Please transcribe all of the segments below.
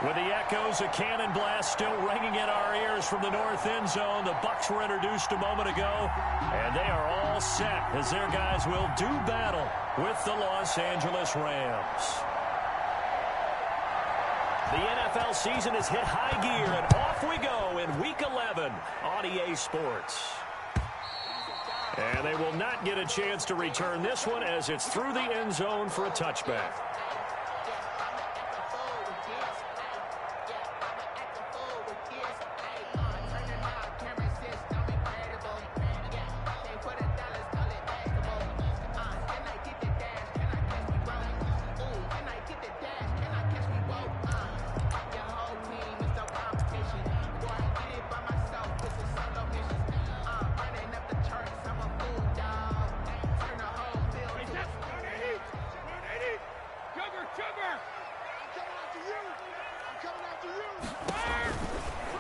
With the echoes of cannon blast still ringing in our ears from the north end zone, the Bucs were introduced a moment ago, and they are all set as their guys will do battle with the Los Angeles Rams. The NFL season has hit high gear, and off we go in Week 11 on EA Sports. And they will not get a chance to return this one as it's through the end zone for a touchback.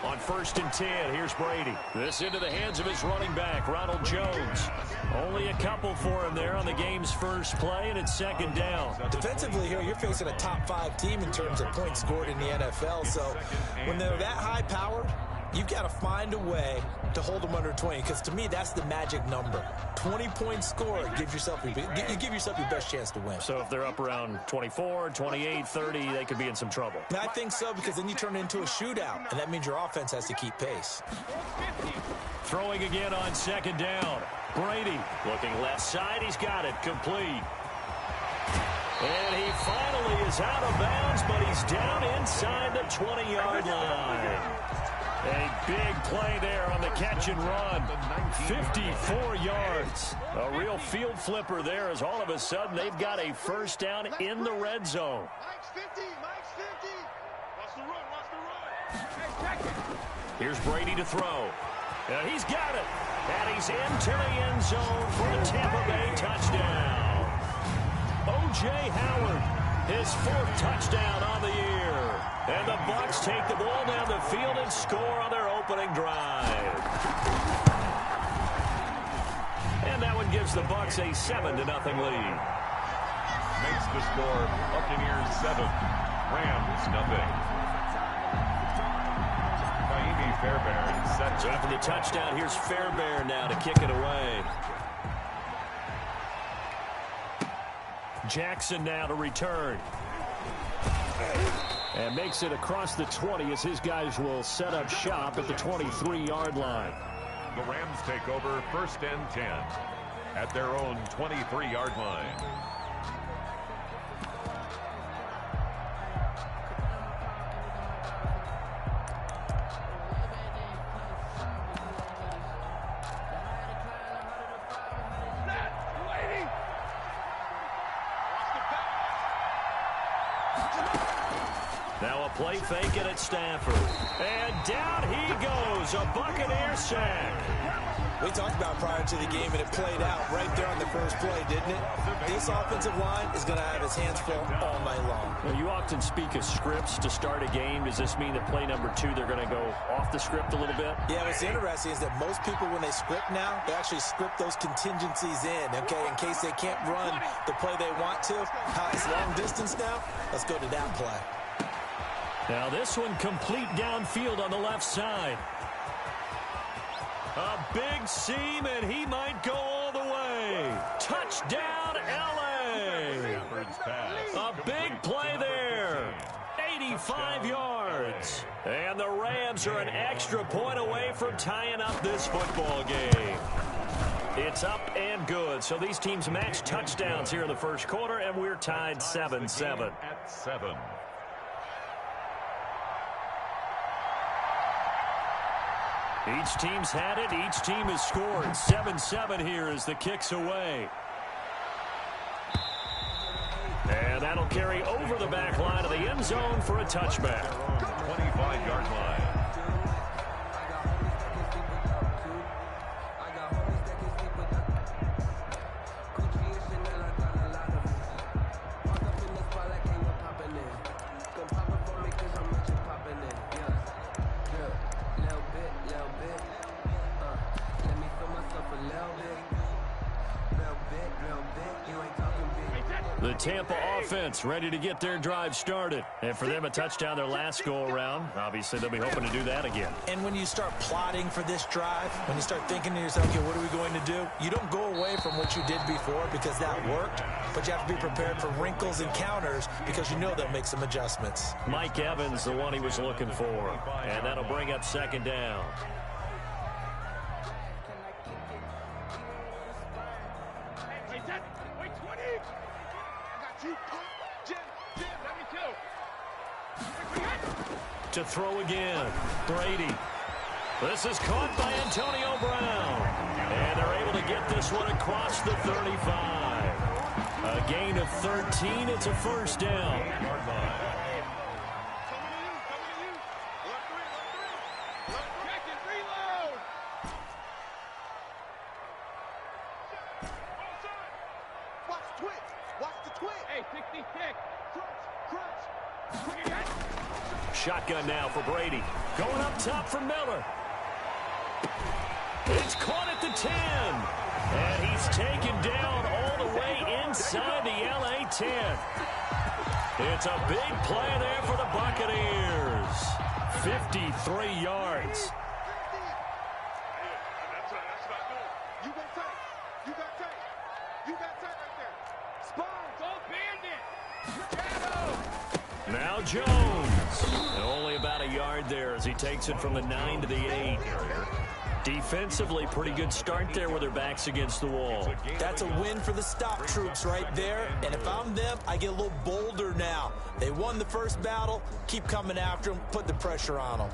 On 1st and 10, here's Brady. This into the hands of his running back, Ronald Jones. Only a couple for him there on the game's first play, and it's 2nd down. Defensively here, you're facing a top 5 team in terms of points scored in the NFL. So when they're that high powered, you've got to find a way to hold them under 20, because to me, that's the magic number. 20 points scored, you give yourself your best chance to win. So if they're up around 24, 28, 30, they could be in some trouble. I think so, because then you turn it into a shootout, and that means your offense has to keep pace. Throwing again on 2nd down. Brady looking left side. He's got it complete. And he finally is out of bounds, but he's down inside the 20-yard line. A big play there on the catch and run. 54 yards. A real field flipper there, as all of a sudden they've got a first down in the red zone. Mike's 50. Watch the run. Here's Brady to throw. He's got it. And he's into the end zone for a Tampa Bay touchdown. O.J. Howard, his 4th touchdown on the year. And the Bucs take the ball down the field and score on their opening drive. And that one gives the Bucs a 7-0 lead. Makes the score Buccaneers 7, Rams nothing. Fairbairn set. So after the touchdown, here's Fairbairn now to kick it away. Jackson now to return. And makes it across the 20 as his guys will set up shop at the 23-yard line. The Rams take over 1st and 10 at their own 23-yard line. Now a play fake it at Stafford. And down he goes. A Buccaneer sack. We talked about prior to the game, and it played out right there on the first play, didn't it? This offensive line is going to have his hands full all night long. Now, you often speak of scripts to start a game. Does this mean that play number 2, they're going to go off the script a little bit? Yeah, what's interesting is that most people, when they script now, they actually script those contingencies in, okay, in case they can't run the play they want to. It's long distance now. Let's go to that play. Now this one complete downfield on the left side. A big seam, and he might go all the way. Touchdown, L.A. A big play there. 85 yards. And the Rams are an extra point away from tying up this football game. It's up and good. So these teams match touchdowns here in the first quarter, and we're tied 7-7. At 7. Each team's had it. Each team has scored. 7-7 here as the kick's away. And that'll carry over the back line of the end zone for a touchback. 25-yard line. The The Tampa offense ready to get their drive started. And for them, a touchdown their last go-around. Obviously, they'll be hoping to do that again. And when you start plotting for this drive, when you start thinking to yourself, okay, what are we going to do? You don't go away from what you did before because that worked, but you have to be prepared for wrinkles and counters because you know they'll make some adjustments. Mike Evans, the one he was looking for. And that'll bring up second down. Wait, 20. I got you. Jim, let me go. To throw again, Brady. This is caught by Antonio Brown. And they're able to get this one across the 35. A gain of 13. It's a first down. Shotgun now for Brady. Going up top for Miller. It's caught at the 10. And he's taken down all the way inside the LA 10. It's a big play there for the Buccaneers. 53 yards. You got tight. You got tight. You got tight right there. Spine. Don't band it. Now Jones. And only about a yard there as he takes it from the 9 to the 8. Defensively, pretty good start there with their backs against the wall. That's a win for the stop troops right there. And if I'm them, I get a little bolder now. They won the first battle. Keep coming after them. Put the pressure on them.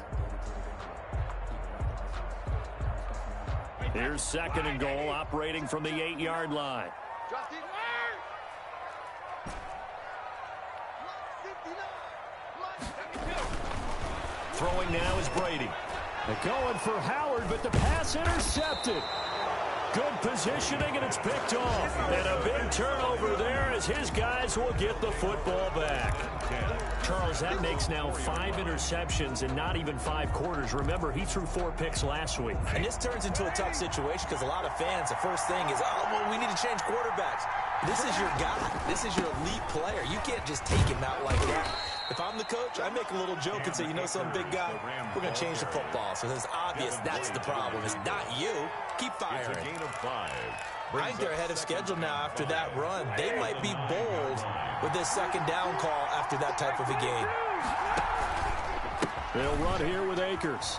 Here's second and goal, operating from the 8-yard line. Throwing now is Brady. They're going for Howard, but the pass intercepted. Good positioning, and it's picked off. And a big turnover there as his guys will get the football back. Charles, that makes now 5 interceptions in not even 5 quarters. Remember, he threw 4 picks last week. And this turns into a tough situation because a lot of fans, the first thing is, oh, well, we need to change quarterbacks. This is your guy. This is your elite player. You can't just take him out like that. If I'm the coach, I make a little joke and say, you know some big guy, we're going to change the football. So it's obvious that's the problem. It's not you. Keep firing. Gain of 5. I think they're ahead of schedule now after that run. They might be bold with this second down call after that type of a game. They'll run here with Akers.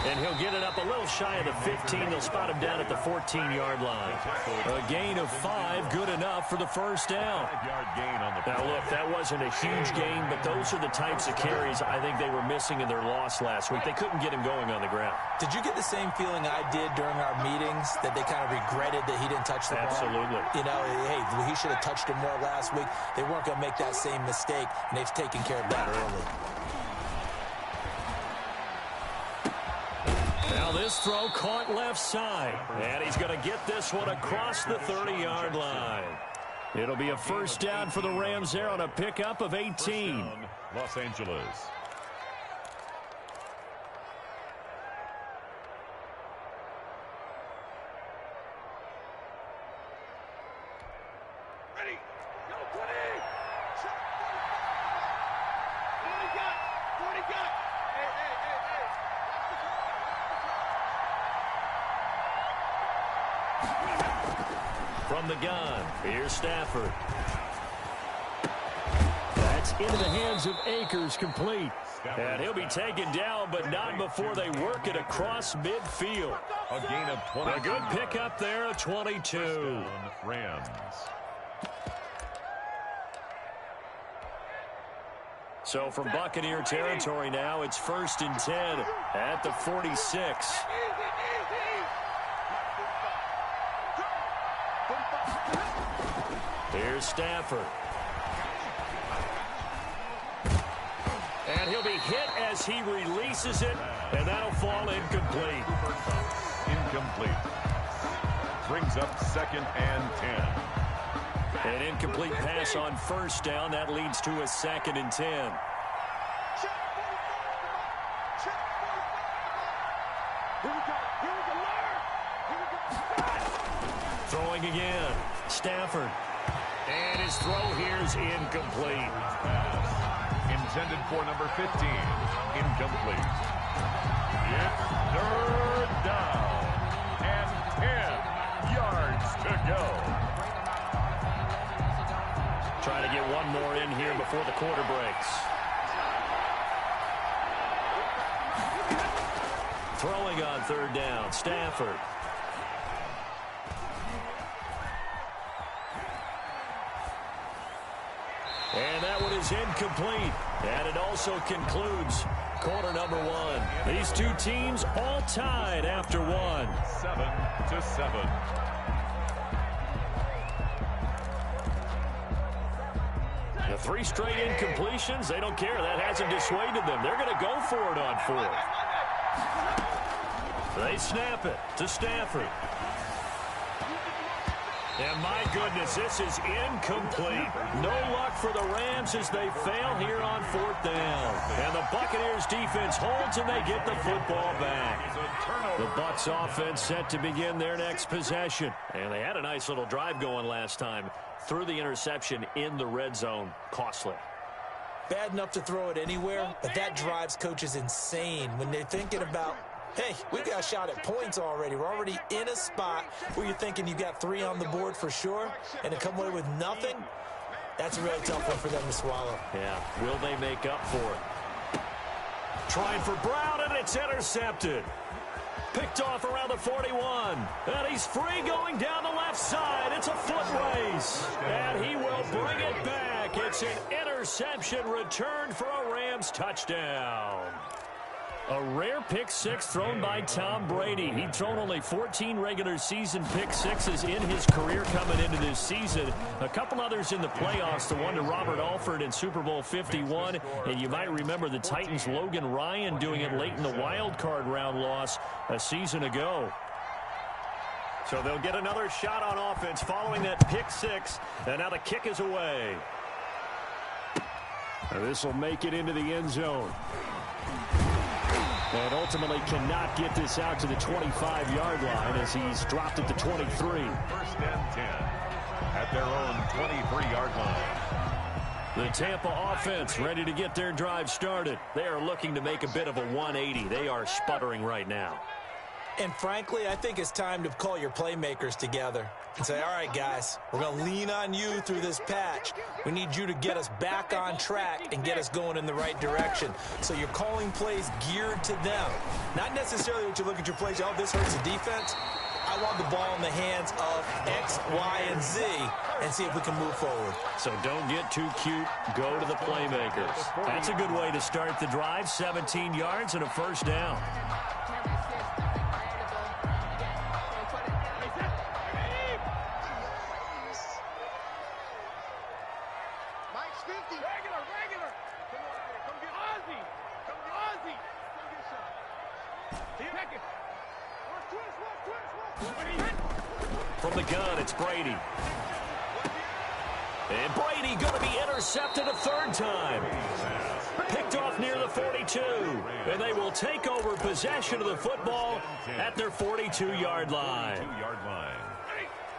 And he'll get it up a little shy of the 15. They'll spot him down at the 14-yard line. A gain of 5, good enough for the first down. Now, look, that wasn't a huge gain, but those are the types of carries I think they were missing in their loss last week. They couldn't get him going on the ground. Did you get the same feeling I did during our meetings, that they kind of regretted that he didn't touch the ball? Absolutely. You know, hey, he should have touched him more last week. They weren't going to make that same mistake, and they've taken care of that early. Now this throw caught left side. And he's going to get this one across the 30-yard line. It'll be a first down for the Rams there on a pickup of 18. Los Angeles. Ready. Go, 20. What he got? What he got? Hey. From the gun, here's Stafford. That's into the hands of Akers, complete. And he'll be taken down, but not before they work it across midfield. A gain of 20. A good pickup there of 22. Rams. So from Buccaneer territory now, it's 1st and 10 at the 46. Here's Stafford. And he'll be hit as he releases it, and that'll fall incomplete. Incomplete. Brings up 2nd and 10. An incomplete pass on first down. That leads to a 2nd and 10. Throwing again. Stafford. And his throw here is incomplete. Intended for number 15. Incomplete. It's third down. And 10 yards to go. Trying to get one more in here before the quarter breaks. Throwing on third down, Stafford. And that one is incomplete. And it also concludes quarter number one. These two teams all tied after one. 7-7. The three straight incompletions, they don't care. That hasn't dissuaded them. They're going to go for it on fourth. They snap it to Stafford. And my goodness, this is incomplete. No luck for the Rams as they fail here on fourth down. And the Buccaneers defense holds and they get the football back. The Bucs offense set to begin their next possession. And they had a nice little drive going last time. Threw the interception in the red zone. Costly. Bad enough to throw it anywhere, but that drives coaches insane when they're thinking about, hey, we got a shot at points already. We're already in a spot where you're thinking you got 3 on the board for sure, and to come away with nothing, that's a really tough one for them to swallow. Yeah, will they make up for it? Trying for Brown, and it's intercepted. Picked off around the 41. And he's free going down the left side. It's a foot race. And he will bring it back. It's an interception returned for a Rams touchdown. A rare pick six thrown by Tom Brady. He'd thrown only 14 regular season pick sixes in his career coming into this season. A couple others in the playoffs, the one to Robert Alford in Super Bowl 51. And you might remember the Titans' Logan Ryan doing it late in the wild card round loss a season ago. So they'll get another shot on offense following that pick six. And now the kick is away. This will make it into the end zone. And ultimately cannot get this out to the 25-yard line as he's dropped it to 23. First and 10 at their own 23-yard line. The Tampa offense ready to get their drive started. They are looking to make a bit of a 180. They are sputtering right now. And frankly, I think it's time to call your playmakers together and say, all right, guys, we're going to lean on you through this patch. We need you to get us back on track and get us going in the right direction. So you're calling plays geared to them. Not necessarily what you look at your plays, oh, this hurts the defense. I want the ball in the hands of X, Y, and Z and see if we can move forward. So don't get too cute. Go to the playmakers. That's a good way to start the drive. 17 yards and a first down. From the gun, it's Brady. And Brady going to be intercepted a third time. Picked off near the 42. And they will take over possession of the football at their 42-yard line.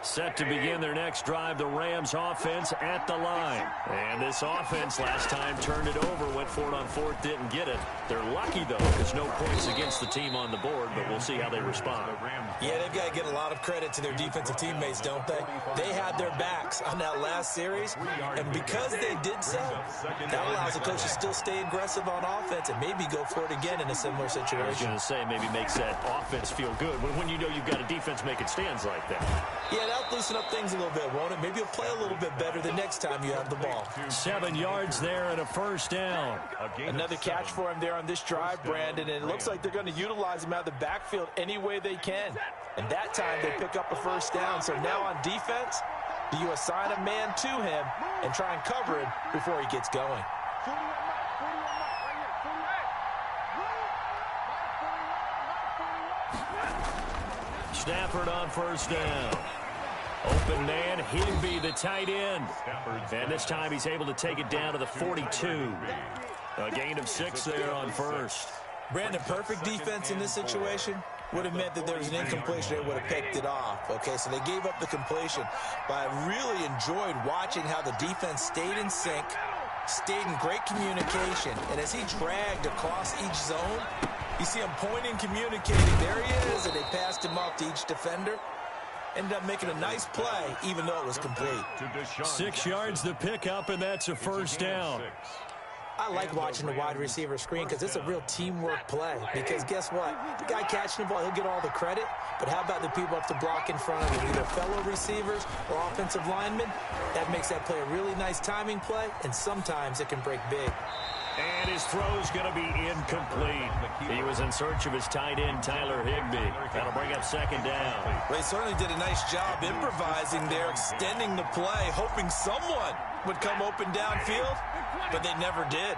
Set to begin their next drive, the Rams offense at the line. And this offense last time turned it over, went for it on fourth, didn't get it. They're lucky, though, because no points against the team on the board, but we'll see how they respond. Yeah, they've got to get a lot of credit to their defensive teammates, don't they? They had their backs on that last series, and because they did so, that allows the coach to still stay aggressive on offense and maybe go for it again in a similar situation. I was going to say, maybe makes that offense feel good when you know you've got a defense making stands like that. Yeah, that'll loosen up things a little bit, won't it? Maybe you'll play a little bit better the next time you have the ball. 7 yards there and a first down. Another catch for him there on this drive, Brandon, and it looks like they're going to utilize him out of the backfield any way they can. And that time they pick up a first down. So now on defense, do you assign a man to him and try and cover him before he gets going? Stafford on first down. Open man, Higbee, the tight end. And this time he's able to take it down to the 42. A gain of 6 there on first. Brandon, perfect defense in this situation. would have meant that there was an incompletion. They would have picked it off. Okay, so they gave up the completion. But I really enjoyed watching how the defense stayed in sync, stayed in great communication. And as he dragged across each zone, you see him pointing, communicating. There he is, and they passed him off to each defender. Ended up making a nice play, even though it was complete. 6 yards the pickup, and that's a first down. I like watching the wide receiver screen because it's a real teamwork play. Because guess what? The guy catching the ball, he'll get all the credit. But how about the people up to block in front of him, either fellow receivers or offensive linemen? That makes that play a really nice timing play, and sometimes it can break big. And his throw's going to be incomplete. He was in search of his tight end, Tyler Higbee. That'll bring up second down. They certainly did a nice job improvising there, extending the play, hoping someone would come open downfield, but they never did.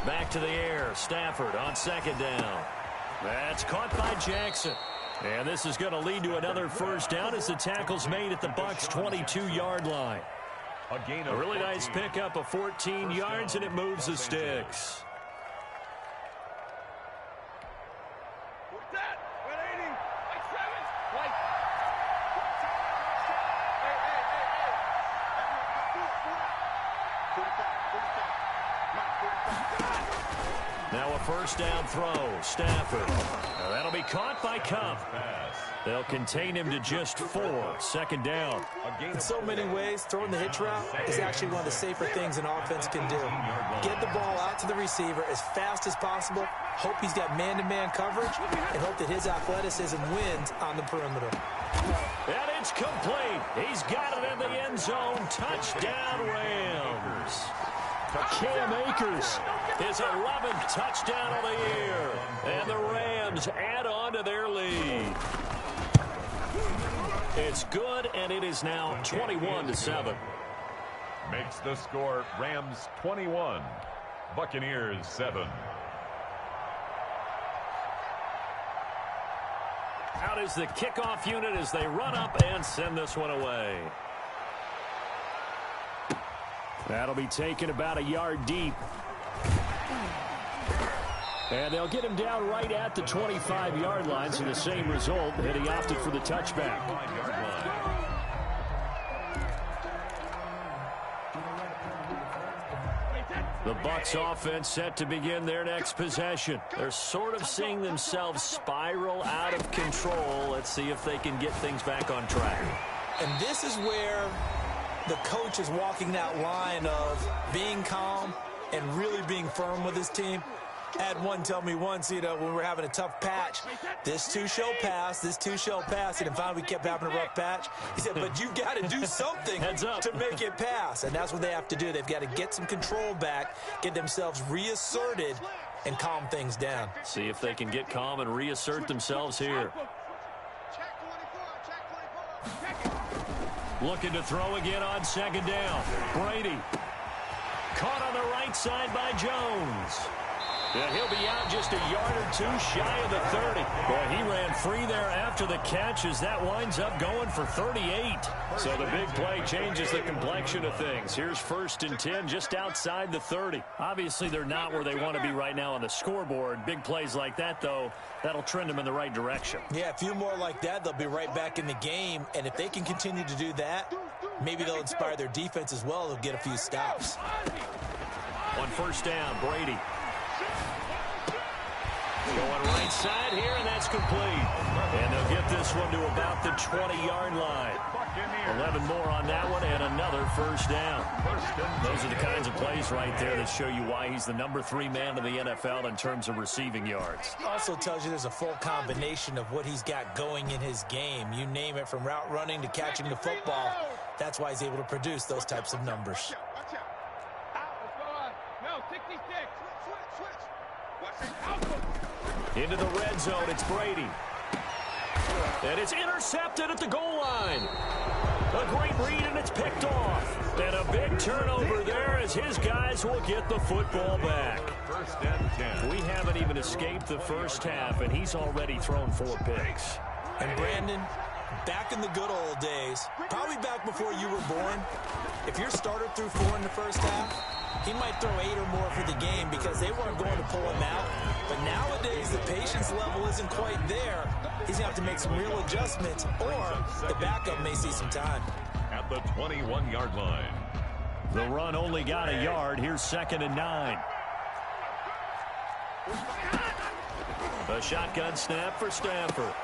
Back to the air. Stafford on second down. That's caught by Jackson. And this is going to lead to another first down as the tackle's made at the Bucs' 22-yard line. A really nice pickup of 14 yards, and it moves the sticks. Now a first down throw. Stafford. Now that'll be caught by Cup. They'll contain him to just 4. Second down. In so many ways, throwing the hitch route is actually one of the safer things an offense can do. Get the ball out to the receiver as fast as possible, hope he's got man-to-man coverage, and hope that his athleticism wins on the perimeter. And it's complete. He's got it in the end zone. Touchdown, Rams. Cam Akers, his 11th touchdown of the year. And the Rams add on to their lead. It's good, and it is now 21-7. Makes the score Rams 21, Buccaneers 7. Out is the kickoff unit as they run up and send this one away. That'll be taken about a yard deep. And they'll get him down right at the 25-yard line, so the same result, and he opted for the touchback. The Bucs offense set to begin their next possession. They're sort of seeing themselves spiral out of control. Let's see if they can get things back on track. And this is where the coach is walking that line of being calm and really being firm with his team. I had one tell me once, when we were having a tough patch, this too shall pass, this too shall pass, and finally we kept having a rough patch. He said, but you've got to do something to make it pass, and that's what they have to do. They've got to get some control back, get themselves reasserted, and calm things down. See if they can get calm and reassert themselves here. Looking to throw again on second down. Brady. Caught on the right side by Jones. Yeah, he'll be out just a yard or two shy of the 30. Boy, he ran free there after the catch as that winds up going for 38. So the big play changes the complexion of things. Here's 1st and 10 just outside the 30. Obviously, they're not where they want to be right now on the scoreboard. Big plays like that, though, that'll trend them in the right direction. Yeah, a few more like that, they'll be right back in the game. And if they can continue to do that, maybe they'll inspire their defense as well. They'll get a few stops. On first down, Brady. Going right side here, and that's complete. And they'll get this one to about the 20-yard line. 11 more on that one, and another first down. Those are the kinds of plays right there that show you why he's the number 3 man in the NFL in terms of receiving yards. Also tells you there's a full combination of what he's got going in his game. You name it, from route running to catching the football. That's why he's able to produce those types of numbers. Into the red zone, it's Brady. And it's intercepted at the goal line. A great read, and it's picked off. And a big turnover there as his guys will get the football back. 1st and 10. We haven't even escaped the first half, and he's already thrown 4 picks. And Brandon, back in the good old days, probably back before you were born, if your starter threw 4 in the first half, he might throw 8 or more for the game because they weren't going to pull him out. But nowadays, the patience level isn't quite there. He's going to have to make some real adjustments, or the backup may see some time. At the 21-yard line. The run only got a yard. Here's 2nd and 9. A shotgun snap for Stafford.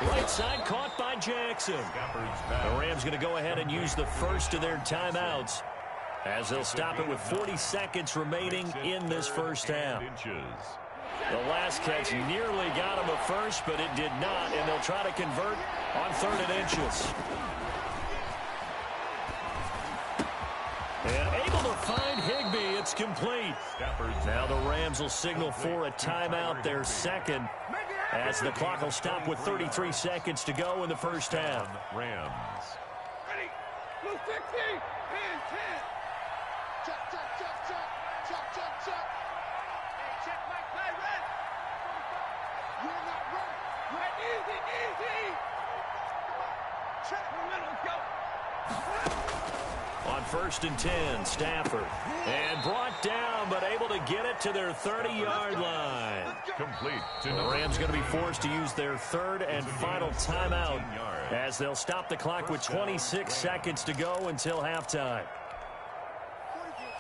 Right side caught by Jackson. The Rams going to go ahead and use the first of their timeouts as they'll stop it with 40 seconds remaining in this first half. The last catch nearly got him a first, but it did not, and they'll try to convert on 3rd and inches. And able to find Higbee. It's complete. Now the Rams will signal for a timeout, their second, as the clock will stop with 33 seconds to go in the first half. Rams. Ready? Blue 60. Hand 10. Check, check, check, check. Check, check, check. Hey, check my play, red. You're not ready. Red, easy, easy. Check. Momentum, go. On 1st and 10, Stafford. And brought down, but able to get it to their 30-yard line. Complete. The Rams going to be forced to use their 3rd and final timeout as they'll stop the clock with 26 seconds to go until halftime.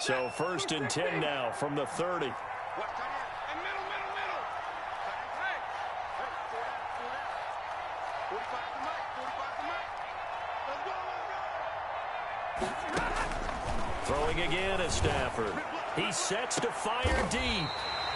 So 1st and 10 now from the 30. Throwing again is Stafford. He sets to fire deep.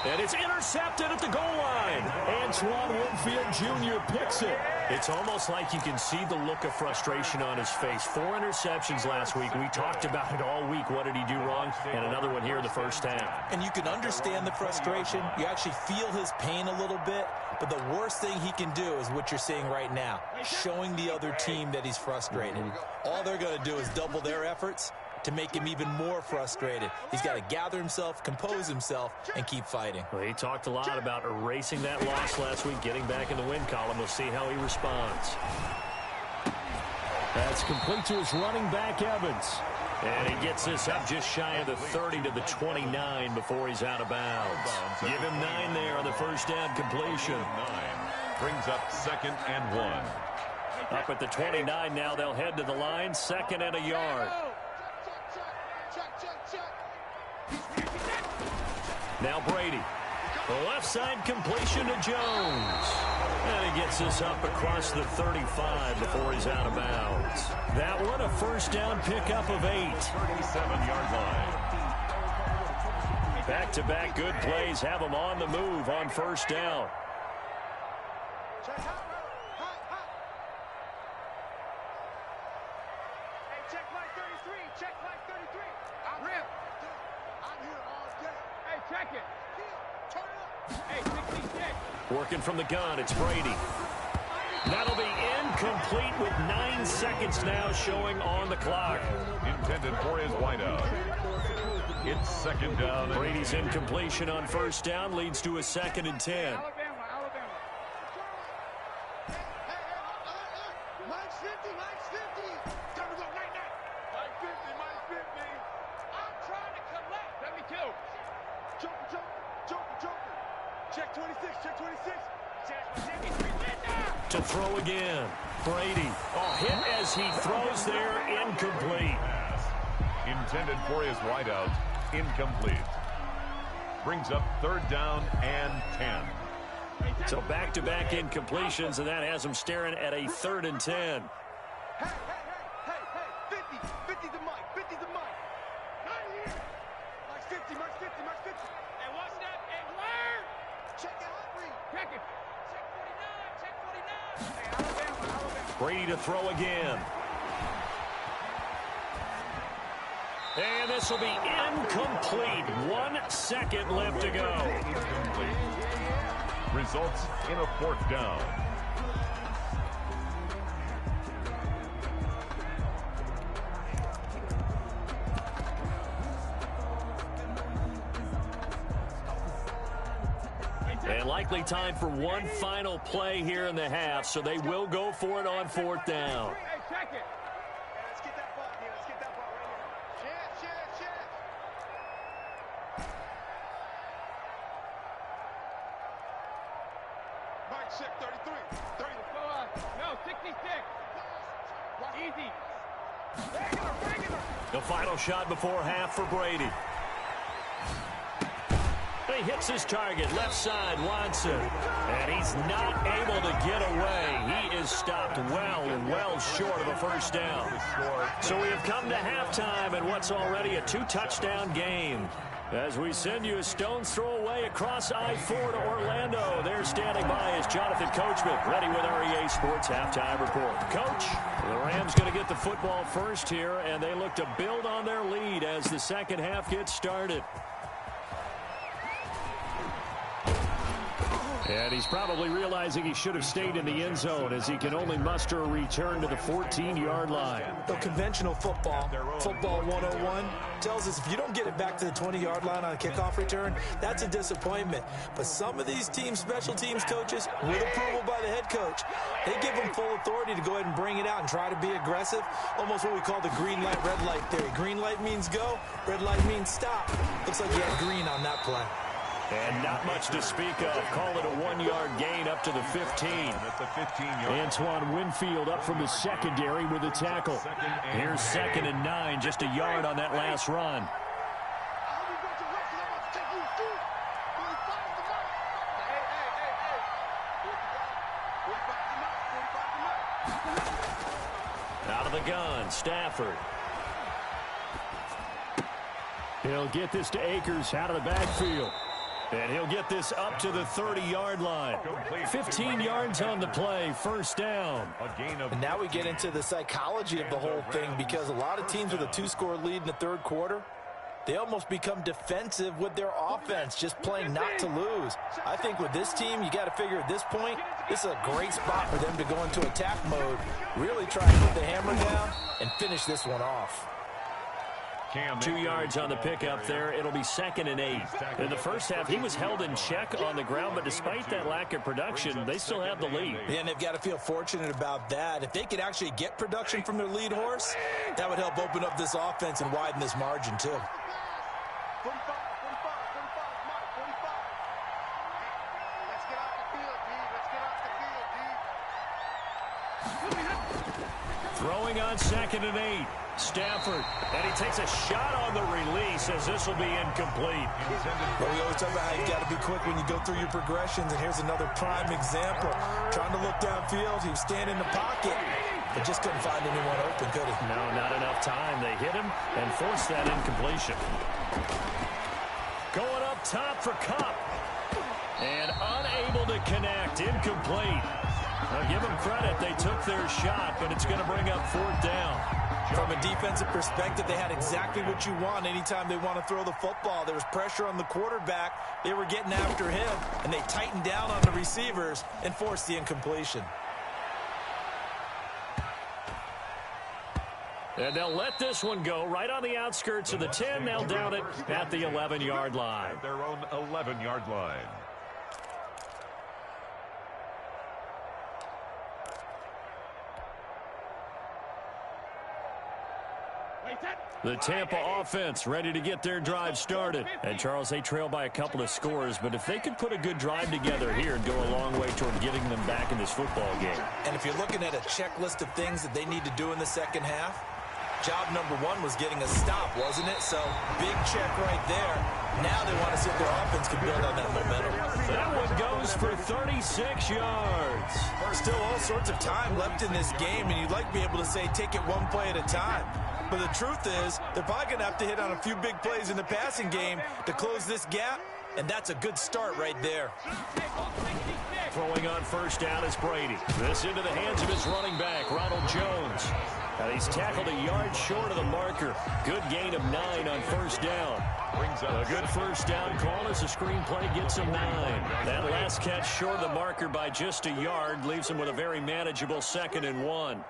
And it's intercepted at the goal line. Antoine Winfield Jr. picks it. It's almost like you can see the look of frustration on his face. 4 interceptions last week. We talked about it all week. What did he do wrong? And another one here in the first half. And you can understand the frustration. You actually feel his pain a little bit. But the worst thing he can do is what you're seeing right now, showing the other team that he's frustrated. All they're going to do is double their efforts to make him even more frustrated. He's got to gather himself, compose himself, and keep fighting. Well, he talked a lot about erasing that loss last week, getting back in the win column. We'll see how he responds. That's complete to his running back, Evans. And he gets this up just shy of the 30 to the 29 before he's out of bounds. Give him 9 there on the first down completion. 9 brings up 2nd and 1. Up at the 29 now, they'll head to the line, 2nd and a yard. Now Brady. The left side completion to Jones. And he gets this up across the 35 before he's out of bounds. That one a first down pickup of 8. 37-yard line. Back-to-back good plays have him on the move on first down. Working from the gun, it's Brady. That'll be incomplete with 9 seconds now showing on the clock. Intended for his wideout. It's 2nd down. Brady's incompletion on first down leads to a 2nd and 10. Alabama. Minus 50. Time to go, night. Minus 50. I'm trying to collect. Let me kill. Joker. Check 26. To throw again. Brady. Hit as he throws there, incomplete. Intended for his wideout, incomplete. Brings up 3rd down and 10. So back-to-back incompletions, and that has him staring at a 3rd and 10. Hey, 50's the mic. 9 here. Minus 50. And one step and learn. Check it out, Bree. Check it. Check 49. Hey, Alabama. Brady to throw again. And this will be incomplete. 1 second left to go. Incomplete. Results in a 4th down. And likely time for one final play here in the half, so they will go for it on 4th down. Hey, check it. Let's get that ball, right here. Share. Check 33. 30. No, 66. Easy. Regular. The final shot before half for Brady. He hits his target, left side, Watson. And he's not able to get away. He is stopped well short of a first down. So we have come to halftime in what's already a 2-touchdown game. As we send you a stone's throw away across I-4 to Orlando. There standing by is Jonathan Coachman, ready with REA Sports Halftime Report. Coach, the Rams going to get the football first here, and they look to build on their lead as the second half gets started. And he's probably realizing he should have stayed in the end zone as he can only muster a return to the 14-yard line. So conventional football 101, tells us if you don't get it back to the 20-yard line on a kickoff return, that's a disappointment. But some of these teams, special teams coaches, with approval by the head coach, they give them full authority to go ahead and bring it out and try to be aggressive. Almost what we call the green light, red light theory. Green light means go, red light means stop. Looks like you had green on that play. And not much to speak of. Call it a 1-yard gain up to the 15. Antoine Winfield up from the secondary with a tackle. Here's 2nd and 9, just a yard on that last run. Out of the gun, Stafford. He'll get this to Akers out of the backfield. And he'll get this up to the 30-yard line. 15 yards on the play, first down. And now we get into the psychology of the whole thing, because a lot of teams with a 2-score lead in the third quarter, they almost become defensive with their offense, just playing not to lose. I think with this team, you got to figure at this point, this is a great spot for them to go into attack mode, really try and put the hammer down and finish this one off. 2 yards on the pickup there. It'll be 2nd and 8. In the first half, he was held in check on the ground, but despite that lack of production, they still have the lead. Yeah, and they've got to feel fortunate about that. If they could actually get production from their lead horse, that would help open up this offense and widen this margin too. 45. Let's get off the field, D. Let's get off the field, D. Throwing on 2nd and 8. Stafford, and he takes a shot on the release as this will be incomplete. Well, we always talk about how you got to be quick when you go through your progressions, and here's another prime example. Trying to look downfield, he was standing in the pocket, but just couldn't find anyone open, could he? No, not enough time. They hit him and forced that incompletion. Going up top for Kupp, and unable to connect, incomplete. Now, give them credit, they took their shot, but it's going to bring up 4th down. From a defensive perspective, they had exactly what you want anytime they want to throw the football. There was pressure on the quarterback. They were getting after him, and they tightened down on the receivers and forced the incompletion. And they'll let this one go right on the outskirts of the 10. They'll down it at the 11-yard line. Their own 11-yard line. The Tampa offense ready to get their drive started. And, Charles, they trail by a couple of scores, but if they could put a good drive together here and go a long way toward getting them back in this football game. And if you're looking at a checklist of things that they need to do in the second half, job number 1 was getting a stop, wasn't it? So, big check right there. Now they want to see if their offense can build on that momentum. That one goes for 36 yards. Still all sorts of time left in this game, and you'd like to be able to say take it one play at a time. But the truth is, they're probably going to have to hit on a few big plays in the passing game to close this gap, and that's a good start right there. Throwing on first down is Brady. This into the hands of his running back, Ronald Jones. And he's tackled a yard short of the marker. Good gain of 9 on first down. A good first down call as the screenplay gets him 9. That last catch short of the marker by just a yard leaves him with a very manageable 2nd and 1.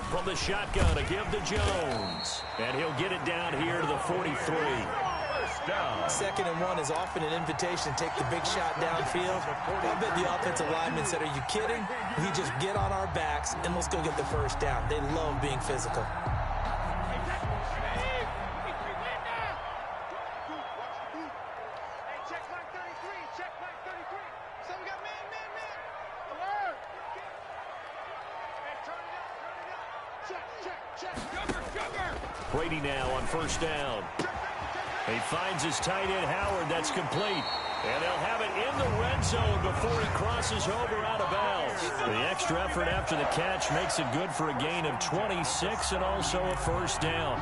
From the shotgun, a give to Jones. And he'll get it down here to the 43. Down. 2nd and 1 is often an invitation to take the big shot downfield. I bet the offensive lineman said, are you kidding? We just get on our backs and let's go get the first down. They love being physical. Brady now on first down. He finds his tight end, Howard. That's complete. And they'll have it in the red zone before he crosses over out of bounds. The extra effort after the catch makes it good for a gain of 26 and also a first down.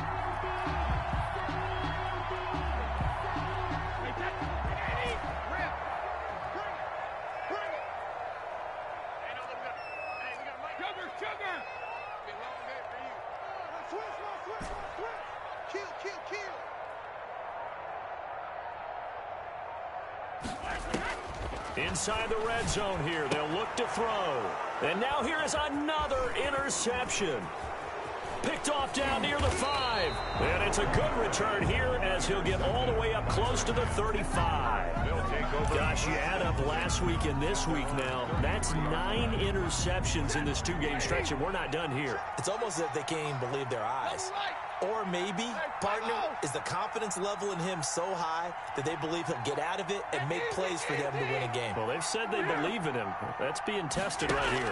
Inside the red zone here, they'll look to throw. And now here is another interception. Picked off down near the 5. And it's a good return here as he'll get all the way up close to the 35. Gosh, you add up last week and this week now. That's 9 interceptions in this 2-game stretch, and we're not done here. It's almost as if they can't even believe their eyes. Or maybe, partner, is the confidence level in him so high that they believe he'll get out of it and make plays for them to win a game. Well, they've said they believe in him. That's being tested right here.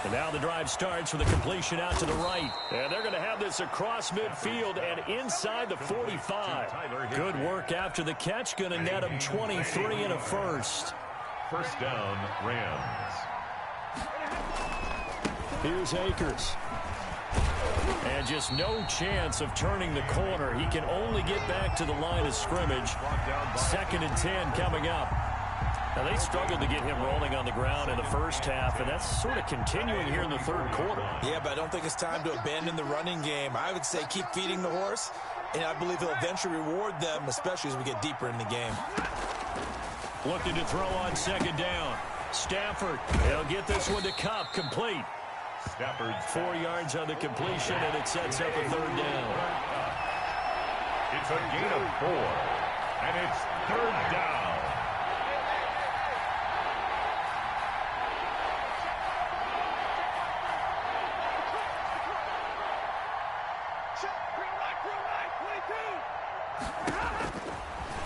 And now the drive starts with a completion out to the right. And they're going to have this across midfield and inside the 45. Good work after the catch. Going to net him 23 and a first. First down, Rams. Here's Akers. And just no chance of turning the corner. He can only get back to the line of scrimmage. 2nd and 10 coming up. Now, they struggled to get him rolling on the ground in the first half, and that's sort of continuing here in the third quarter. Yeah, but I don't think it's time to abandon the running game. I would say keep feeding the horse, and I believe he'll eventually reward them, especially as we get deeper in the game. Looking to throw on 2nd down. Stafford, they'll get this one to Cup, complete. Stafford 4 yards on the completion, and it sets up a 3rd down. It's a gain of 4, and it's 3rd down.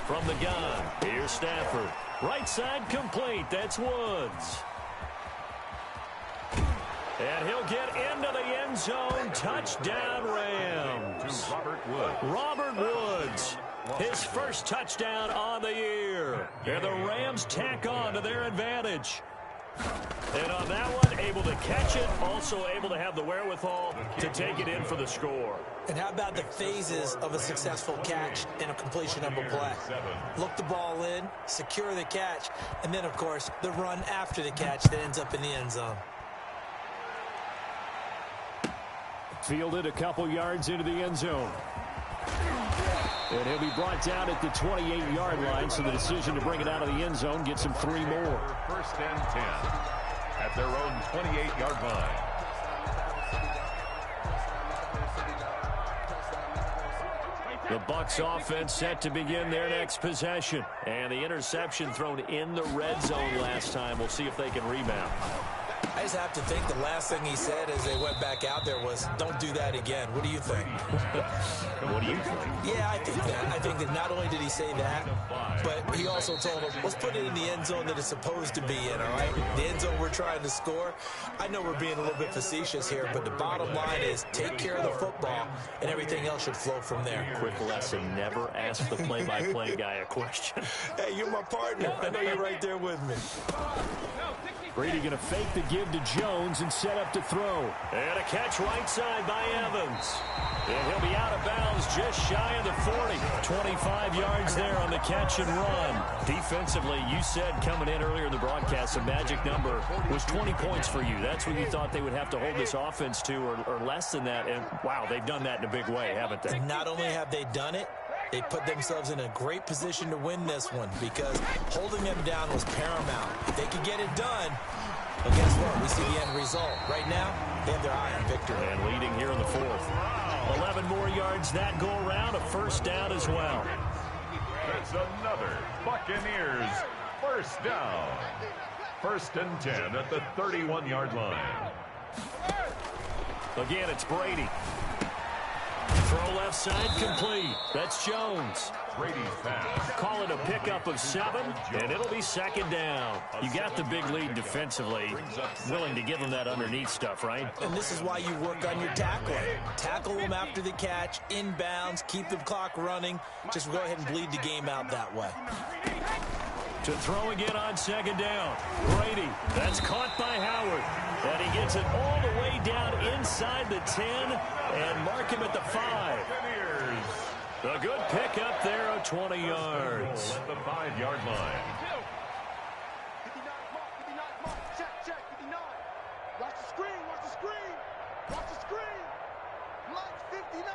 From the gun, here's Stafford. Right side complete. That's Woods. And he'll get into the end zone. Touchdown, Rams. Robert Woods. His first touchdown on the year. And the Rams tack on to their advantage. And on that one, able to catch it, also able to have the wherewithal to take it in for the score. And how about the phases of a successful catch and a completion of a play? Look the ball in, secure the catch, and then, of course, the run after the catch that ends up in the end zone. Fielded a couple yards into the end zone. And he'll be brought down at the 28-yard line, so the decision to bring it out of the end zone gets him 3 more. First and 10 at their own 28-yard line. The Bucs offense set to begin their next possession. And the interception thrown in the red zone last time. We'll see if they can rebound. I just have to think the last thing he said as they went back out there was, don't do that again. What do you think? What do you think? Yeah, I think that. I think that not only did he say that, but he also told them, let's put it in the end zone that it's supposed to be in, all right? The end zone we're trying to score. I know we're being a little bit facetious here, but the bottom line is take care of the football, and everything else should flow from there. Quick lesson, never ask the play-by-play guy a question. Hey, you're my partner. I know you're right there with me. Brady going to fake the give to Jones and set up to throw. And a catch right side by Evans. And he'll be out of bounds just shy of the 40. 25 yards there on the catch and run. Defensively, you said coming in earlier in the broadcast, the magic number was 20 points for you. That's what you thought they would have to hold this offense to, or less than that. And, wow, they've done that in a big way, haven't they? Not only have they done it, they put themselves in a great position to win this one because holding them down was paramount. If they could get it done, well, guess what? We see the end result. Right now, they have their eye on victory. And leading here in the 4th. 11 more yards that go around, a first down as well. That's another Buccaneers first down. First and 10 at the 31-yard line. Again, it's Brady. Throw left side complete. That's Jones. Brady's pass. Call it a pickup of 7, and it'll be second down. You got the big lead defensively. Willing to give them that underneath stuff, right? And this is why you work on your tackling. Tackle them after the catch, inbounds, keep the clock running. Just go ahead and bleed the game out that way. To throw again on second down. Brady, that's caught by Howard. And he gets it all the way down inside the 10 and mark him at the 5. A good pickup there of 20 yards. At the 5-yard line. 59, mark, 59, mark. Check, 59. Watch the screen, watch the screen. Watch the screen. Mike's 59.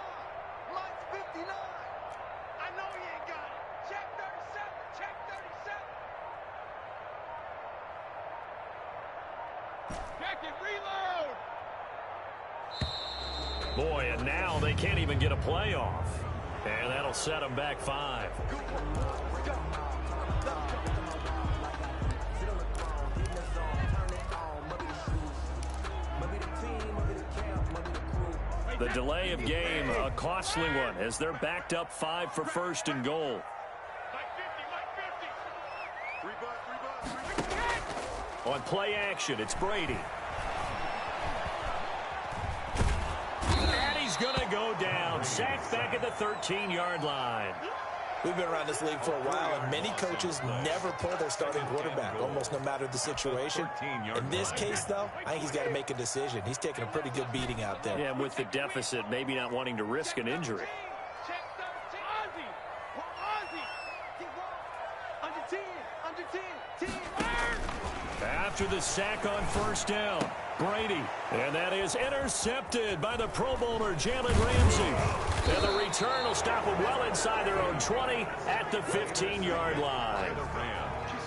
Mike's 59. I know he ain't got it. Check 37, check 37. Check it, reload. Boy, and now they can't even get a play off. And that'll set them back 5. The delay of game, a costly one, as they're backed up 5 for first and goal. On play action, it's Brady. And he's going to go down. Sacked back at the 13-yard line. We've been around this league for a while, and many coaches never play their starting quarterback, almost no matter the situation. In this case, though, I think he's got to make a decision. He's taking a pretty good beating out there. Yeah, with the deficit, maybe not wanting to risk an injury. After the sack on first down, Brady. And that is intercepted by the Pro Bowler, Jalen Ramsey. And the return will stop them well inside their own 20 at the 15-yard line.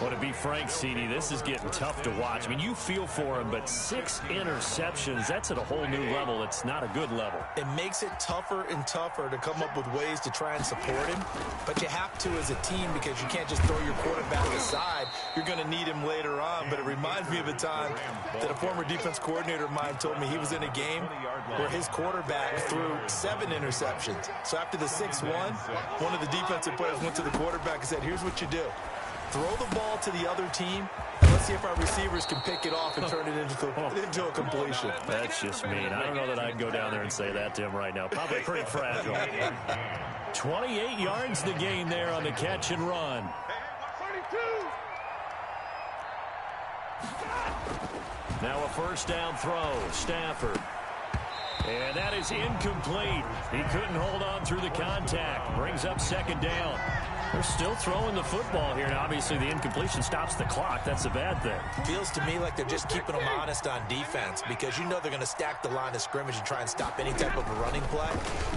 Well, to be frank, CD, this is getting tough to watch. I mean, you feel for him, but 6 interceptions, that's at a whole new level. It's not a good level. It makes it tougher and tougher to come up with ways to try and support him. But you have to as a team because you can't just throw your quarterback aside. You're going to need him later on. But it reminds me of a time that a former defense coordinator of mine told me he was in a game where his quarterback threw 7 interceptions. So after the 6-1, one of the defensive players went to the quarterback and said, here's what you do. Throw the ball to the other team, and let's see if our receivers can pick it off and turn it into a completion. That's just mean. I don't know that I'd go down there and say that to him right now. Probably pretty fragile. 28 yards the gain there on the catch and run. Now a first down throw. Stafford. And that is incomplete. He couldn't hold on through the contact. Brings up second down. They're still throwing the football here. Now, obviously, the incompletion stops the clock. That's a bad thing. Feels to me like they're just keeping them honest on defense because you know they're going to stack the line of scrimmage and try and stop any type of a running play.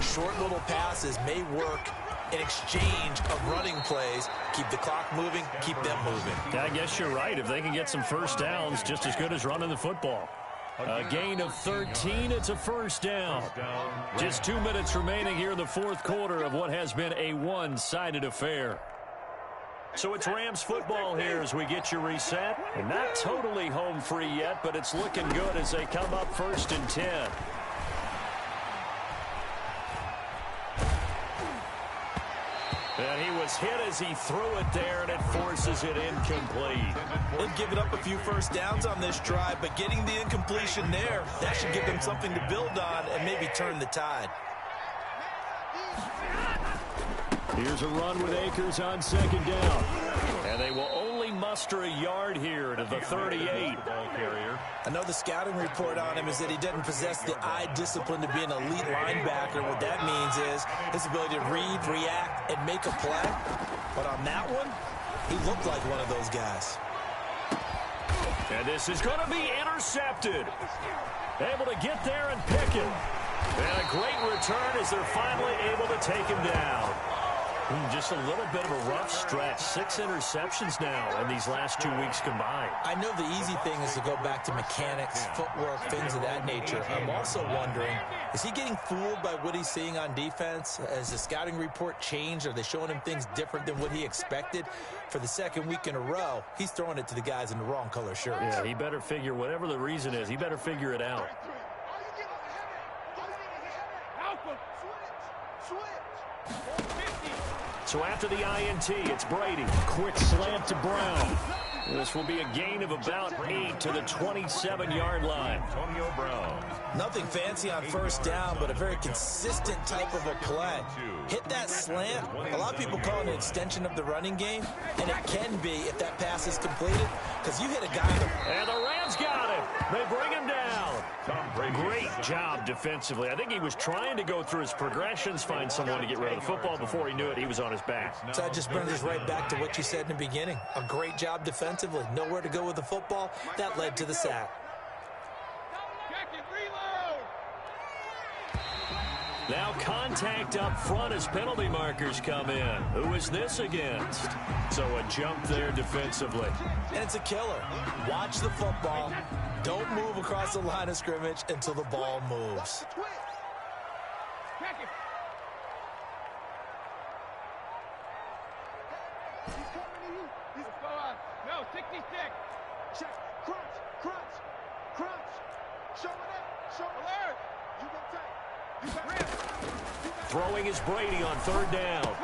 Short little passes may work in exchange of running plays. Keep the clock moving, keep them moving. Yeah, I guess you're right. If they can get some first downs, just as good as running the football. A gain of 13, it's a first down. Just 2 minutes remaining here in the fourth quarter of what has been a one-sided affair. So it's Rams football here as we get you reset. And not totally home free yet, but it's looking good as they come up first and 10. And he was hit as he threw it there, and it forces it incomplete. They've given up a few first downs on this drive, but getting the incompletion there, that should give them something to build on and maybe turn the tide. Here's a run with Akers on second down. And they will only muster a yard here to the 38. I know the scouting report on him is that he doesn't possess the eye discipline to be an elite linebacker. What that means is his ability to read, react, and make a play. But on that one, he looked like one of those guys. And this is going to be intercepted. Able to get there and pick it. And a great return as they're finally able to take him down. Just a little bit of a rough stretch. 6 interceptions now in these last 2 weeks combined. I know the easy thing is to go back to mechanics, footwork, things of that nature. I'm also wondering, is he getting fooled by what he's seeing on defense? Has the scouting report changed? Are they showing him things different than what he expected? For the second week in a row, he's throwing it to the guys in the wrong color shirts. Yeah, he better figure, whatever the reason is, he better figure it out. So after the INT, it's Brady. Quick slant to Brown. This will be a gain of about 8 to the 27-yard line. Antonio Brown. Nothing fancy on first down, but a very consistent type of a play. Hit that slant. A lot of people call it an extension of the running game, and it can be if that pass is completed, because you hit a guy. And the Rams got him. They bring him down. Great job defensively. I think he was trying to go through his progressions, find someone to get rid of the football. Before he knew it, he was on his back. So that just brings us right back to what you said in the beginning. A great job defensively. Nowhere to go with the football. That led to the sack. Now contact up front as penalty markers come in. Who is this against? So a jump there defensively. And it's a killer. Watch the football. Don't move across the line of scrimmage until the ball moves. No, 66. Check. Crunch, crunch, crunch. Show it up. Show alert. You go take. Throwing is Brady on third down.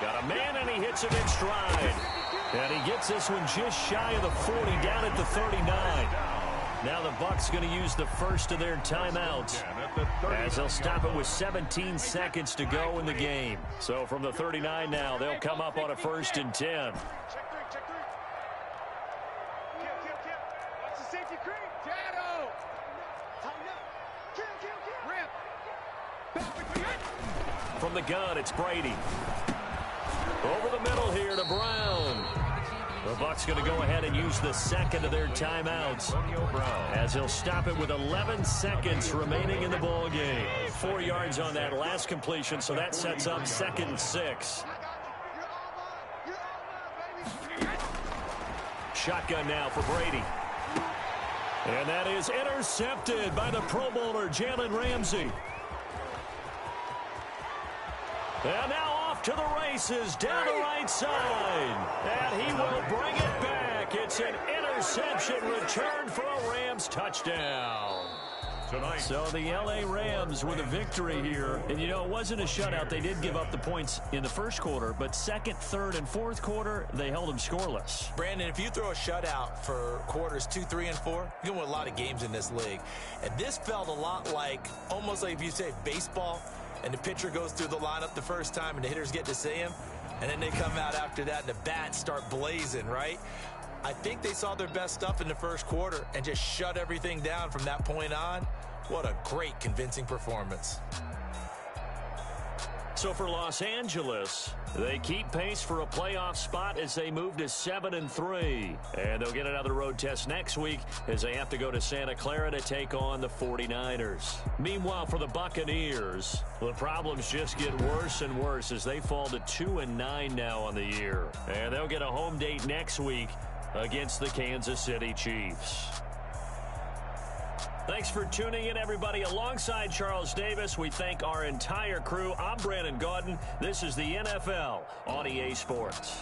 Got a man, and he hits him in stride. And he gets this one just shy of the 40, down at the 39. Now the Bucs going to use the first of their timeouts, as they'll stop it with 17 seconds to go in the game. So from the 39 now, they'll come up on a 1st and 10. From the gun, it's Brady. Over the middle here to Brown. The Bucs going to go ahead and use the second of their timeouts, as he'll stop it with 11 seconds remaining in the ball game. 4 yards on that last completion, so that sets up 2nd and 6. Shotgun now for Brady. And that is intercepted by the Pro Bowler Jalen Ramsey. And now off to the races down the right side. And he will bring it back. It's an interception return for a Rams touchdown. So the L.A. Rams with a victory here. And, you know, it wasn't a shutout. They did give up the points in the first quarter. But second, third, and fourth quarter, they held them scoreless. Brandon, if you throw a shutout for quarters 2, 3, and 4, you can win a lot of games in this league. And this felt a lot like, almost like if you say baseball, and the pitcher goes through the lineup the first time and the hitters get to see him, and then they come out after that and the bats start blazing, right? I think they saw their best stuff in the first quarter and just shut everything down from that point on. What a great, convincing performance. So for Los Angeles, they keep pace for a playoff spot as they move to 7-3. And they'll get another road test next week as they have to go to Santa Clara to take on the 49ers. Meanwhile, for the Buccaneers, the problems just get worse and worse as they fall to 2-9 now on the year. And they'll get a home date next week against the Kansas City Chiefs. Thanks for tuning in, everybody. Alongside Charles Davis, we thank our entire crew. I'm Brandon Gaudin. This is the NFL on EA Sports.